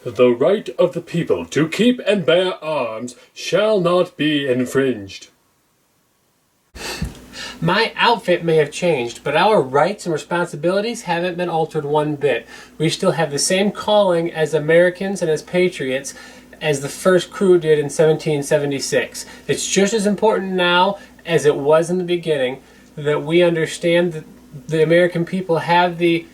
The right of the people to keep and bear arms shall not be infringed. My outfit may have changed, but our rights and responsibilities haven't been altered one bit. We still have the same calling as Americans and as patriots as the first crew did in 1776. It's just as important now as it was in the beginning that we understand that the American people have the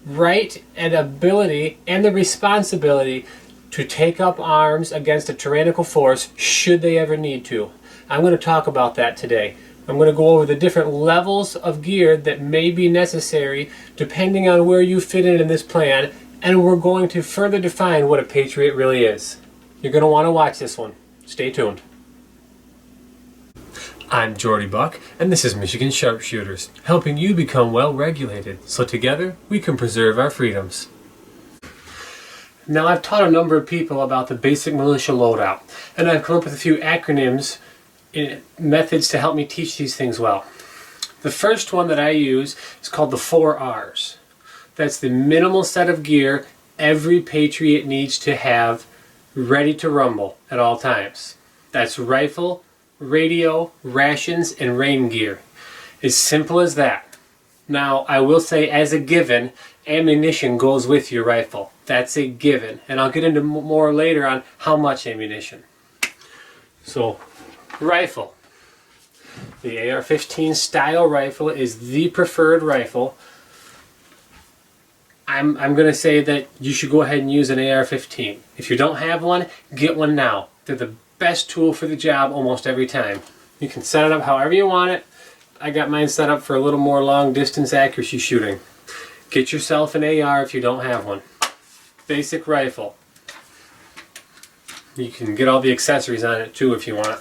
right and ability and the responsibility to take up arms against a tyrannical force should they ever need to. I'm going to talk about that today. I'm going to go over the different levels of gear that may be necessary depending on where you fit in this plan, and we're going to further define what a patriot really is. You're going to want to watch this one. Stay tuned. I'm Jordy Buck, and this is Michigan Sharpshooters, helping you become well regulated so together we can preserve our freedoms. Now, I've taught a number of people about the basic militia loadout, and I've come up with a few acronyms and methods to help me teach these things well. The first one that I use is called the 4 R's. That's the minimal set of gear every patriot needs to have ready to rumble at all times. That's rifle, radio, rations, and rain gear. As simple as that. Now, I will say as a given, ammunition goes with your rifle. That's a given. And I'll get into more later on how much ammunition. So, rifle. The AR-15 style rifle is the preferred rifle. I'm going to say that you should go ahead and use an AR-15. If you don't have one, get one now. They're the best tool for the job almost every time. You can set it up however you want it. I got mine set up for a little more long distance accuracy shooting. Get yourself an AR if you don't have one. Basic rifle. You can get all the accessories on it too if you want.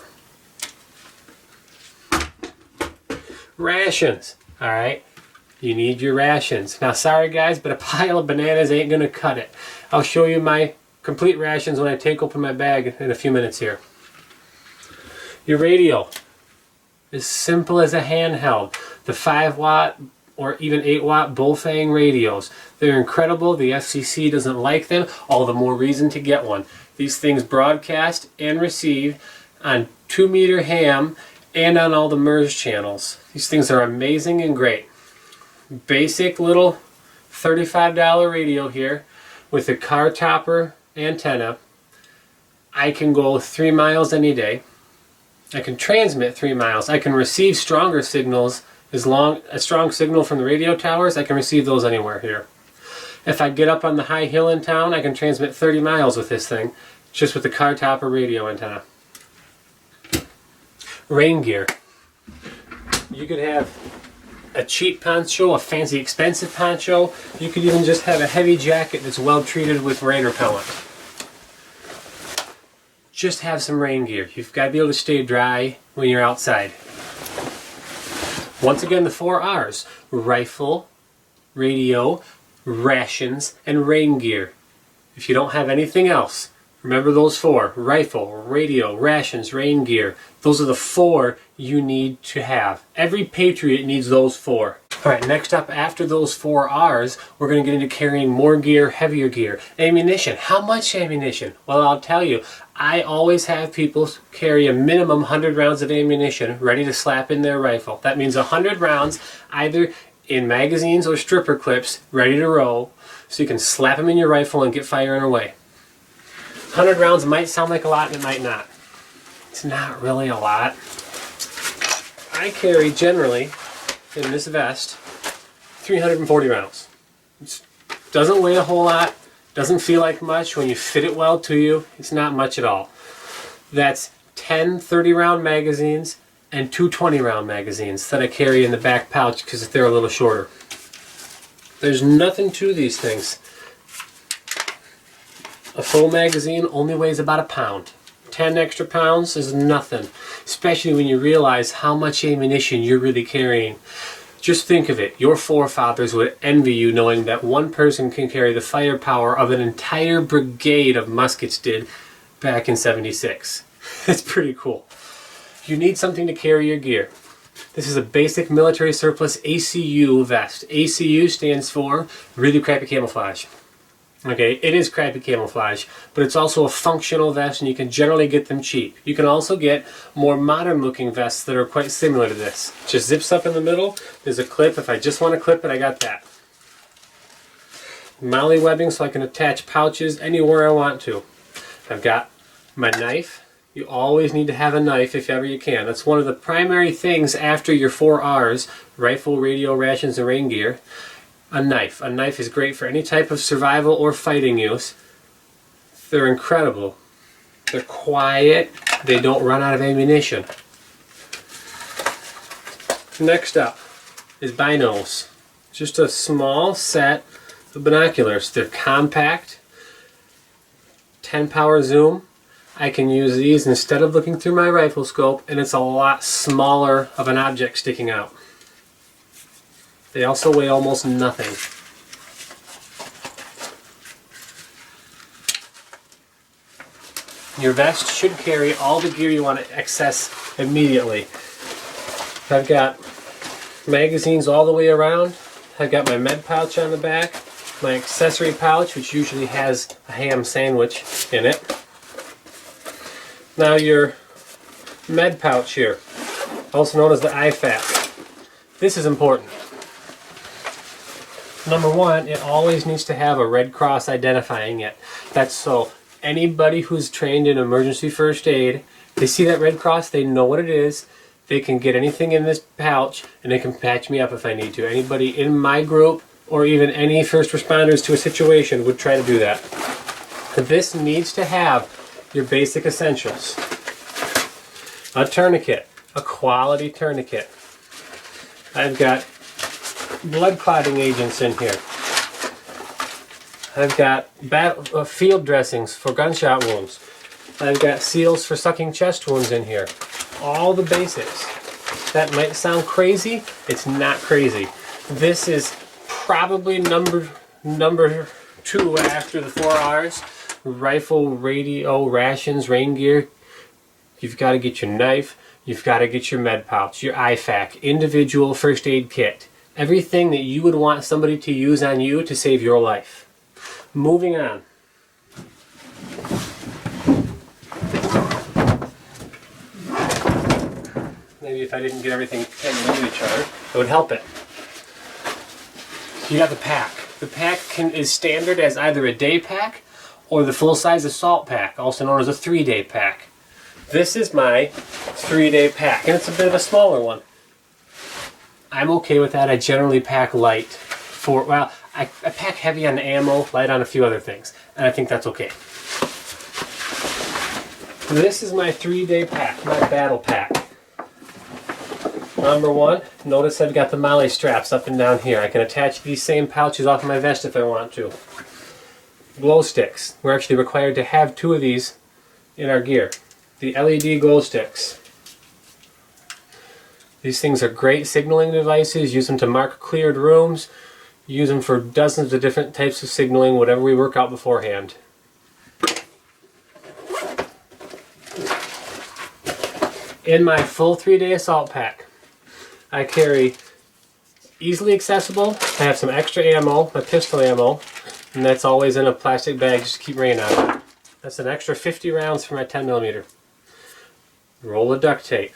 Rations. Alright, you need your rations. Now sorry guys, but a pile of bananas ain't gonna cut it. I'll show you my complete rations when I take open my bag in a few minutes here. Your radio. As simple as a handheld. The 5-watt or even 8-watt bullfang radios. They're incredible. The FCC doesn't like them. All the more reason to get one. These things broadcast and receive on 2-meter ham and on all the MERS channels. These things are amazing and great. Basic little $35 radio here with a car topper antenna. I can go 3 miles any day. I can transmit 3 miles. I can receive stronger signals. A strong signal from the radio towers, I can receive those anywhere here. If I get up on the high hill in town, I can transmit 30 miles with this thing, just with the car topper radio antenna. Rain gear. You could have a cheap poncho, a fancy expensive poncho. You could even just have a heavy jacket that's well treated with rain repellent. Just have some rain gear. You've got to be able to stay dry when you're outside. Once again, the 4 R's. Rifle, radio, rations, and rain gear. If you don't have anything else, remember those 4. Rifle, radio, rations, rain gear. Those are the 4 you need to have. Every patriot needs those 4. Alright, next up after those 4 R's, we're going to get into carrying more gear, heavier gear. Ammunition. How much ammunition? Well, I'll tell you. I always have people carry a minimum 100 rounds of ammunition ready to slap in their rifle. That means 100 rounds either in magazines or stripper clips ready to roll so you can slap them in your rifle and get firing away. 100 rounds might sound like a lot and it might not. It's not really a lot. I carry generally in this vest 340 rounds. It doesn't weigh a whole lot. Doesn't feel like much. When you fit it well to you, it's not much at all. That's 10 30-round magazines and 2 20-round magazines that I carry in the back pouch because they're a little shorter. There's nothing to these things. A full magazine only weighs about a pound. 10 extra pounds is nothing, especially when you realize how much ammunition you're really carrying. Just think of it. Your forefathers would envy you knowing that one person can carry the firepower of an entire brigade of muskets did back in '76. It's pretty cool. You need something to carry your gear. This is a basic military surplus ACU vest. ACU stands for really crappy camouflage. Okay, it is crappy camouflage, but it's also a functional vest and you can generally get them cheap. You can also get more modern looking vests that are quite similar to this. Just zips up in the middle, there's a clip. If I just want to clip it, I got that. Molly webbing so I can attach pouches anywhere I want to. I've got my knife. You always need to have a knife if ever you can. That's one of the primary things after your 4 R's, rifle, radio, rations, and rain gear. A knife. A knife is great for any type of survival or fighting use. They're incredible. They're quiet. They don't run out of ammunition. Next up is binos. Just a small set of binoculars. They're compact, 10 power zoom. I can use these instead of looking through my rifle scope, and it's a lot smaller of an object sticking out. They also weigh almost nothing. Your vest should carry all the gear you want to access immediately. I've got magazines all the way around. I've got my med pouch on the back, my accessory pouch, which usually has a ham sandwich in it. Now your med pouch here, also known as the IFAC. This is important. Number one, it always needs to have a red cross identifying it. That's so anybody who's trained in emergency first aid, they see that red cross, they know what it is, they can get anything in this pouch and they can patch me up if I need to. Anybody in my group or even any first responders to a situation would try to do that. This needs to have your basic essentials. A tourniquet, a quality tourniquet. I've got blood clotting agents in here. I've got field dressings for gunshot wounds. I've got seals for sucking chest wounds in here. All the basics. That might sound crazy. It's not crazy. This is probably number 2 after the 4 R's. Rifle, radio, rations, rain gear. You've got to get your knife. You've got to get your med pouch, your IFAC, individual first aid kit. Everything that you would want somebody to use on you to save your life. Moving on. Maybe if I didn't get everything tangled into each other, it would help it. You got the pack. The pack is standard as either a day pack or the full-size assault pack, also known as a 3-day pack. This is my 3-day pack, and it's a bit of a smaller one. I'm okay with that. I generally pack light. I pack heavy on ammo, light on a few other things, and I think that's okay. This is my 3-day pack, my battle pack. Number 1, notice I've got the molly straps up and down here. I can attach these same pouches off of my vest if I want to. Glow sticks. We're actually required to have 2 of these in our gear. The LED glow sticks. These things are great signaling devices. Use them to mark cleared rooms. Use them for dozens of different types of signaling, whatever we work out beforehand. In my full 3-day assault pack, I carry easily accessible. I have some extra ammo, my pistol ammo, and that's always in a plastic bag just to keep rain out of it. That's an extra 50 rounds for my 10mm. Roll of duct tape.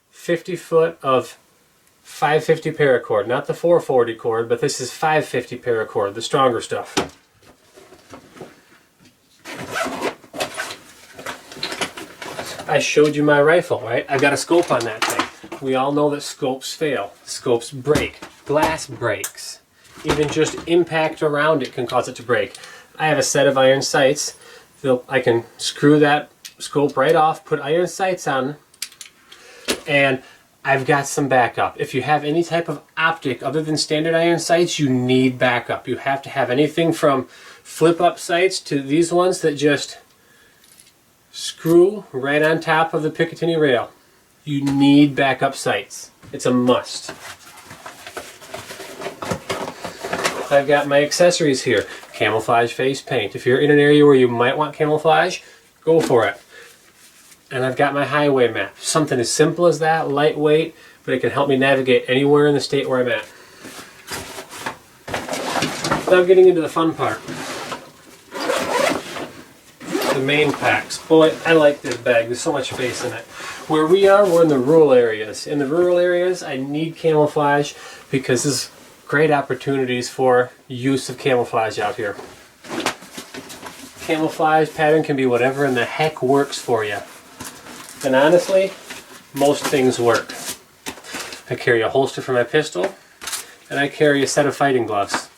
50 foot of 550 paracord, not the 440 cord, but this is 550 paracord, the stronger stuff. I showed you my rifle, right? I've got a scope on that thing. We all know that scopes fail. Scopes break. Glass breaks. Even just impact around it can cause it to break. I have a set of iron sights. I can screw that scope right off, put iron sights on, and I've got some backup. If you have any type of optic other than standard iron sights, you need backup. You have to have anything from flip-up sights to these ones that just screw right on top of the Picatinny rail. You need backup sights. It's a must. I've got my accessories here. Camouflage face paint. If you're in an area where you might want camouflage, go for it. And I've got my highway map. Something as simple as that, lightweight, but it can help me navigate anywhere in the state where I'm at. Now getting into the fun part. The main packs. Boy, I like this bag. There's so much space in it. Where we are, we're in the rural areas. In the rural areas, I need camouflage because there's great opportunities for use of camouflage out here. Camouflage pattern can be whatever in the heck works for you. And honestly, most things work. I carry a holster for my pistol, and I carry a set of fighting gloves.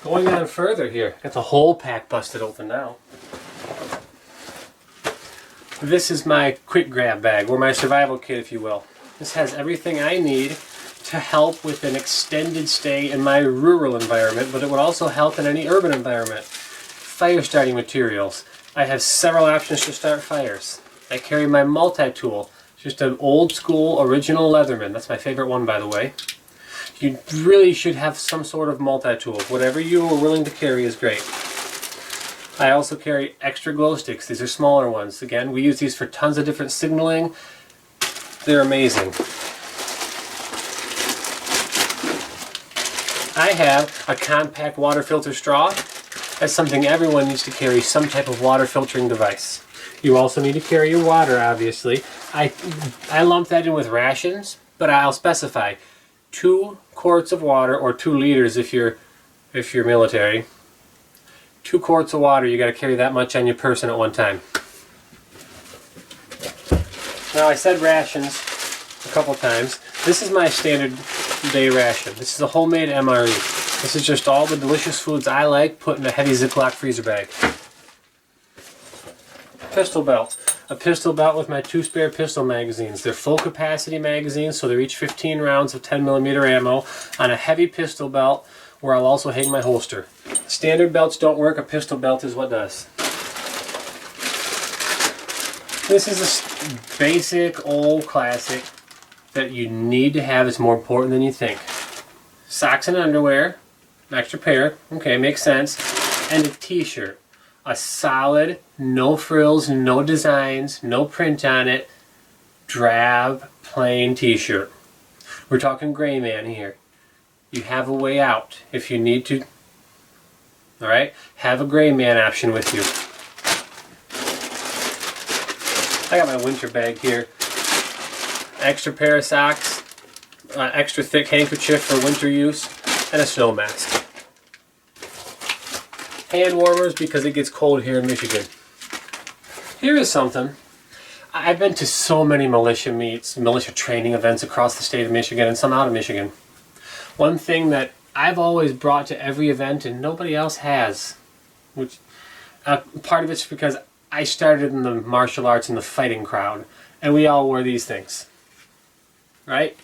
Going on further here, got the whole pack busted open now. This is my quick grab bag, or my survival kit if you will. This has everything I need to help with an extended stay in my rural environment, but it would also help in any urban environment. Fire starting materials. I have several options to start fires. I carry my multi-tool, just an old school original Leatherman. That's my favorite one, by the way. You really should have some sort of multi-tool. Whatever you are willing to carry is great. I also carry extra glow sticks. These are smaller ones. Again, we use these for tons of different signaling. They're amazing. I have a compact water filter straw. That's something everyone needs to carry, some type of water filtering device. You also need to carry your water, obviously. I lump that in with rations, but I'll specify 2 quarts of water, or 2 liters if you're military. 2 quarts of water, you got to carry that much on your person at one time. Now I said rations a couple times. This is my standard day ration. This is a homemade MRE. This is just all the delicious foods I like put in a heavy Ziploc freezer bag. Pistol belt. A pistol belt with my 2 spare pistol magazines. They're full capacity magazines, so they're each 15 rounds of 10mm ammo on a heavy pistol belt where I'll also hang my holster. Standard belts don't work, a pistol belt is what does. This is a basic old classic that you need to have. It's more important than you think. Socks and underwear, an extra pair, okay, makes sense, and a t-shirt. A solid, no frills, no designs, no print on it, drab, plain t-shirt. We're talking gray man here. You have a way out if you need to. Alright? Have a gray man option with you. I got my winter bag here. Extra pair of socks, extra thick handkerchief for winter use, and a snow mask. Hand warmers because it gets cold here in Michigan. Here is something. I've been to so many militia meets, militia training events across the state of Michigan and some out of Michigan. One thing that I've always brought to every event and nobody else has, which part of it's because I started in the martial arts and the fighting crowd, and we all wore these things. Right?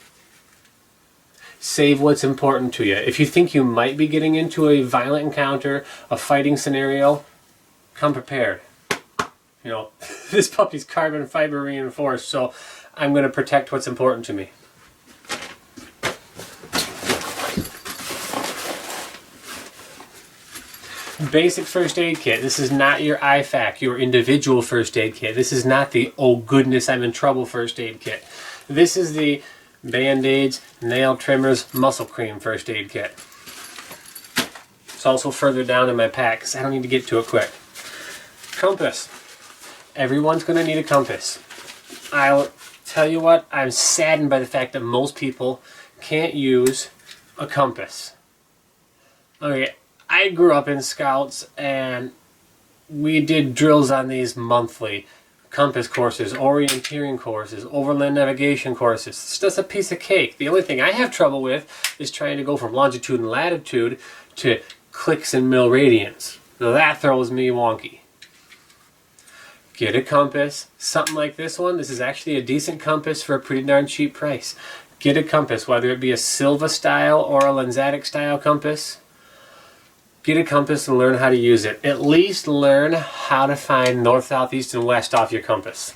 Save what's important to you. If you think you might be getting into a violent encounter, a fighting scenario, come prepared. You know, this puppy's carbon fiber reinforced, so I'm going to protect what's important to me. Basic first aid kit. This is not your IFAC, your individual first aid kit. This is not the, oh goodness, I'm in trouble first aid kit. This is the Band-Aids, nail trimmers, muscle cream first aid kit. It's also further down in my pack because I don't need to get to it quick. Compass. Everyone's going to need a compass. I'll tell you what, I'm saddened by the fact that most people can't use a compass. Okay, I grew up in Scouts and we did drills on these monthly. Compass courses, orienteering courses, overland navigation courses. It's just a piece of cake. The only thing I have trouble with is trying to go from longitude and latitude to clicks and mil radians. Now that throws me wonky. Get a compass, something like this one. This is actually a decent compass for a pretty darn cheap price. Get a compass, whether it be a Silva style or a Lensatic style compass. Get a compass and learn how to use it. At least learn how to find north, south, east, and west off your compass.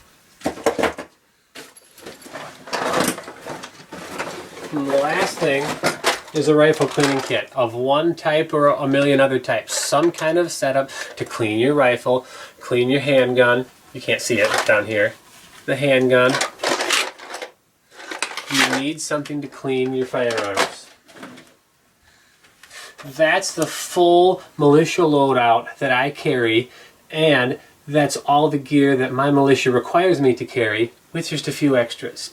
And the last thing is a rifle cleaning kit of one type or a million other types. Some kind of setup to clean your rifle, clean your handgun, You can't see it down here. The handgun. You need something to clean your firearms. That's the full militia loadout that I carry, and that's all the gear that my militia requires me to carry, with just a few extras.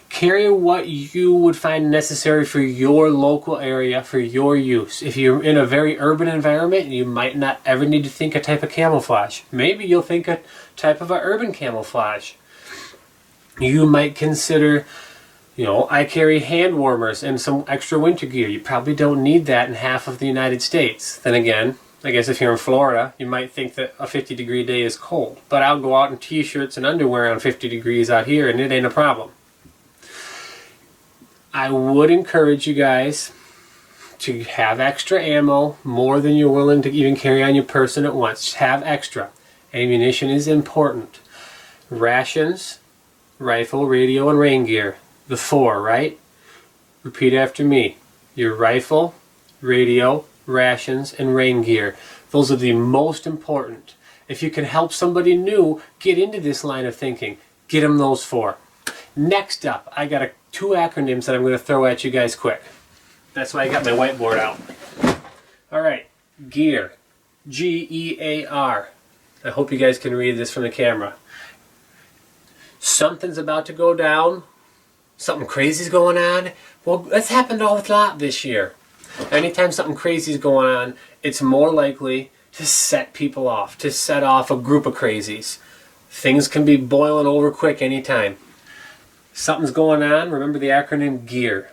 Carry what you would find necessary for your local area, for your use. If you're in a very urban environment, you might not ever need to think a type of camouflage. Maybe you'll think a type of an urban camouflage. You might consider, you know, I carry hand warmers and some extra winter gear. You probably don't need that in half of the United States. Then again, I guess if you're in Florida, you might think that a 50-degree day is cold. But I'll go out in t-shirts and underwear on 50 degrees out here and it ain't a problem. I would encourage you guys to have extra ammo, more than you're willing to even carry on your person at once. Just have extra. Ammunition is important. Rations, rifle, radio, and rain gear. The 4, right? Repeat after me. Your rifle, radio, rations, and rain gear. Those are the most important. If you can help somebody new get into this line of thinking, get them those 4. Next up, I got 2 acronyms that I'm going to throw at you guys quick. That's why I got my whiteboard out. Alright, GEAR. G.E.A.R. I hope you guys can read this from the camera. Something's about to go down. Something crazy's going on. Well, that's happened a lot this year. Anytime something crazy is going on, it's more likely to set people off, to set off a group of crazies. Things can be boiling over quick anytime. Something's going on, remember the acronym GEAR.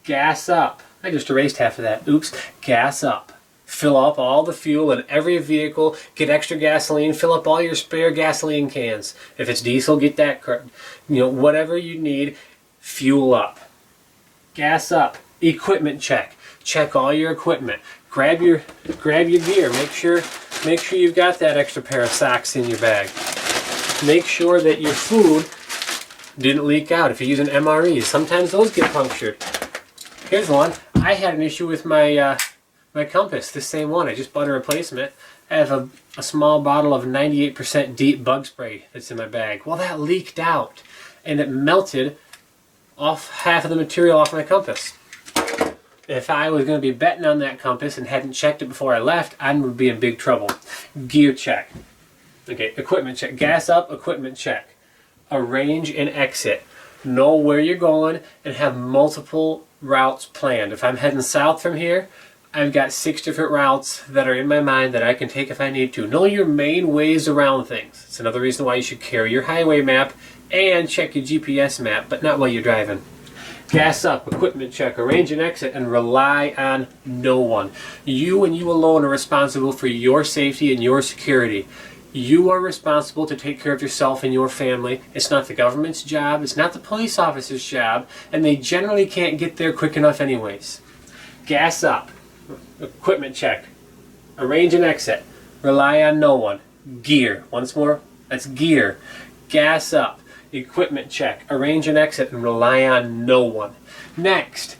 Gas up. I just erased half of that. Oops. Gas up. Fill up all the fuel in every vehicle, get extra gasoline, fill up all your spare gasoline cans. If it's diesel, get that, whatever you need, fuel up. Gas up. Equipment check. Check all your equipment. Grab your gear. Make sure you've got that extra pair of socks in your bag. Make sure that your food didn't leak out. If you're using MREs, sometimes those get punctured. Here's one. I had an issue with my my compass, the same one. I just bought a replacement. I have a small bottle of 98% deep bug spray that's in my bag. Well, that leaked out and it melted off half of the material off my compass. If I was going to be betting on that compass and hadn't checked it before I left, I would be in big trouble. Gear check. Okay, equipment check. Gas up, equipment check. Arrange and exit. Know where you're going and have multiple routes planned. If I'm heading south from here, I've got 6 different routes that are in my mind that I can take if I need to. Know your main ways around things. It's another reason why you should carry your highway map and check your GPS map, but not while you're driving. Gas up, equipment check, arrange and exit, and rely on no one. You and you alone are responsible for your safety and your security. You are responsible to take care of yourself and your family. It's not the government's job, it's not the police officer's job, and they generally can't get there quick enough anyways. Gas up. Equipment check. Arrange and exit. Rely on no one. Gear. Once more, that's gear. Gas up. Equipment check. Arrange and exit and rely on no one. Next.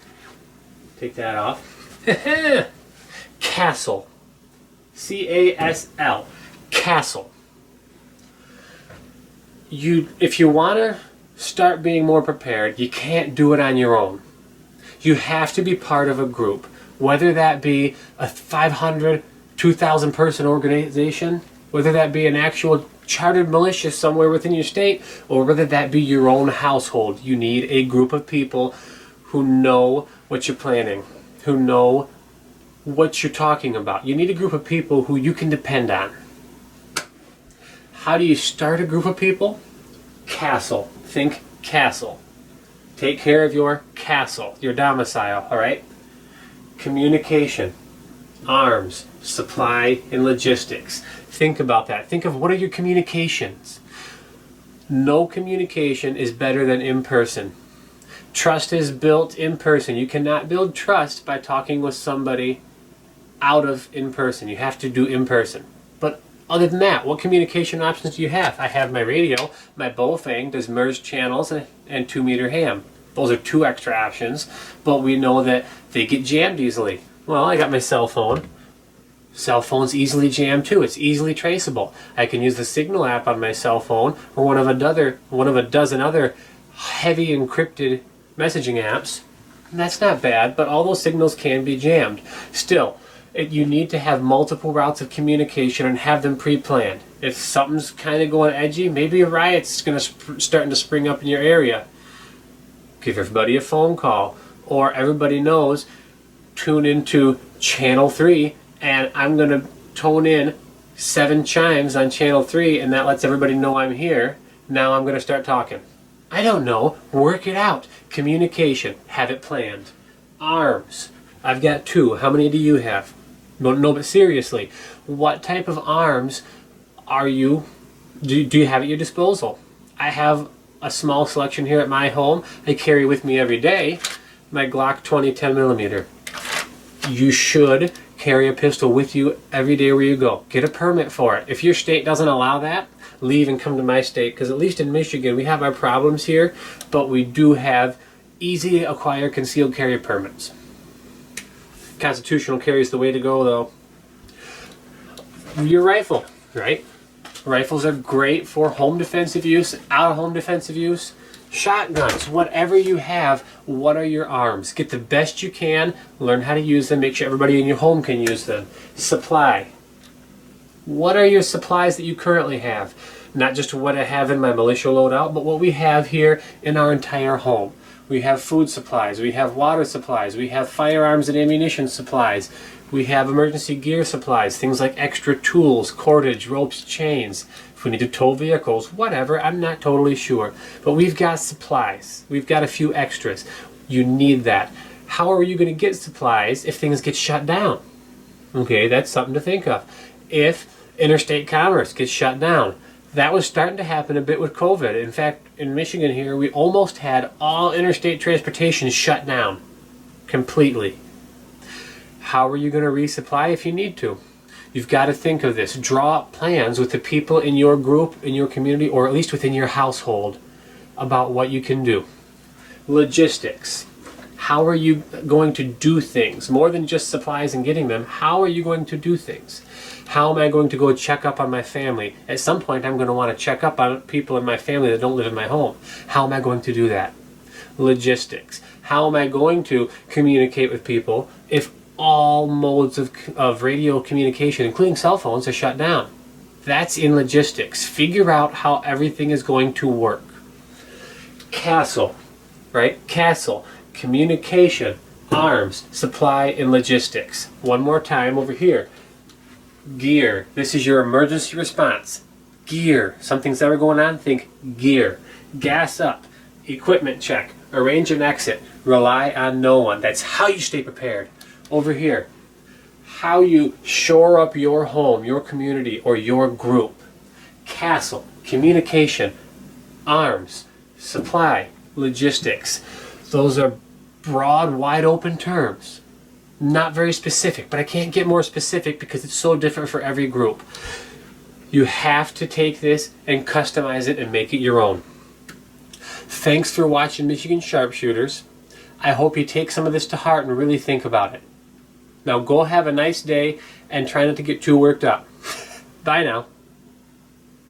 Take that off. C.A.S.L. C.A.S.L. C.A.S.L. If you want to start being more prepared, you can't do it on your own. You have to be part of a group. Whether that be a 500, 2,000 person organization, whether that be an actual chartered militia somewhere within your state, or whether that be your own household, you need a group of people who know what you're planning, who know what you're talking about. You need a group of people who you can depend on. How do you start a group of people? Castle. Think castle. Take care of your castle, your domicile, all right? Communication, arms, supply, and logistics. Think about that. Think of what are your communications. No communication is better than in person. Trust is built in person. You cannot build trust by talking with somebody out of in person. You have to do in person. But other than that, what communication options do you have? I have my radio. My Bofang does merged channels and 2-meter ham. Those are 2 extra options, but we know that they get jammed easily. Well, I got my cell phone. Cell phone's easily jammed too. It's easily traceable. I can use the Signal app on my cell phone or one of a dozen other heavy encrypted messaging apps. And that's not bad, but all those signals can be jammed. Still, you need to have multiple routes of communication and have them pre-planned. If something's kind of going edgy, maybe a riot's starting to spring up in your area. Give everybody a phone call, or everybody knows, tune into channel 3, and I'm going to tone in 7 chimes on channel 3, and that lets everybody know I'm here. Now I'm going to start talking. I don't know. Work it out. Communication. Have it planned. Arms. I've got 2. How many do you have? No, but seriously, what type of arms do you have at your disposal? I have a small selection here at my home. I carry with me every day my Glock 20 10mm. You should carry a pistol with you every day where you go. Get a permit for it. If your state doesn't allow that, leave and come to my state, because at least in Michigan we have our problems here, but we do have easy to acquire concealed carry permits. Constitutional carry is the way to go, though. Your rifle, right? Rifles are great for home defensive use, out of home defensive use. Shotguns, whatever you have, what are your arms? Get the best you can, learn how to use them, make sure everybody in your home can use them. Supply. What are your supplies that you currently have? Not just what I have in my militia loadout, but what we have here in our entire home. We have food supplies, we have water supplies, we have firearms and ammunition supplies, we have emergency gear supplies, things like extra tools, cordage, ropes, chains. If we need to tow vehicles, whatever, I'm not totally sure. But we've got supplies. We've got a few extras. You need that. How are you going to get supplies if things get shut down? Okay, that's something to think of. If interstate commerce gets shut down, that was starting to happen a bit with COVID. In fact, in Michigan here, we almost had all interstate transportation shut down completely. How are you going to resupply if you need to? You've got to think of this. Draw up plans with the people in your group, in your community, or at least within your household about what you can do. Logistics. How are you going to do things? More than just supplies and getting them, how are you going to do things? How am I going to go check up on my family? At some point, I'm going to want to check up on people in my family that don't live in my home. How am I going to do that? Logistics. How am I going to communicate with people if all modes of radio communication, including cell phones, are shut down? That's in logistics. Figure out how everything is going to work. C.A.S.L, right? C.A.S.L, communication, arms, supply, and logistics. One more time over here. G.E.A.R, this is your emergency response. G.E.A.R, something's ever going on, think G.E.A.R. Gas up, equipment check, arrange an exit, rely on no one. That's how you stay prepared. Over here, how you shore up your home, your community, or your group. C.A.S.L, communication, arms, supply, logistics. Those are broad, wide open terms. Not very specific, but I can't get more specific because it's so different for every group. You have to take this and customize it and make it your own. Thanks for watching Michigan Sharpshooters. I hope you take some of this to heart and really think about it. Now go have a nice day and try not to get too worked up. Bye now.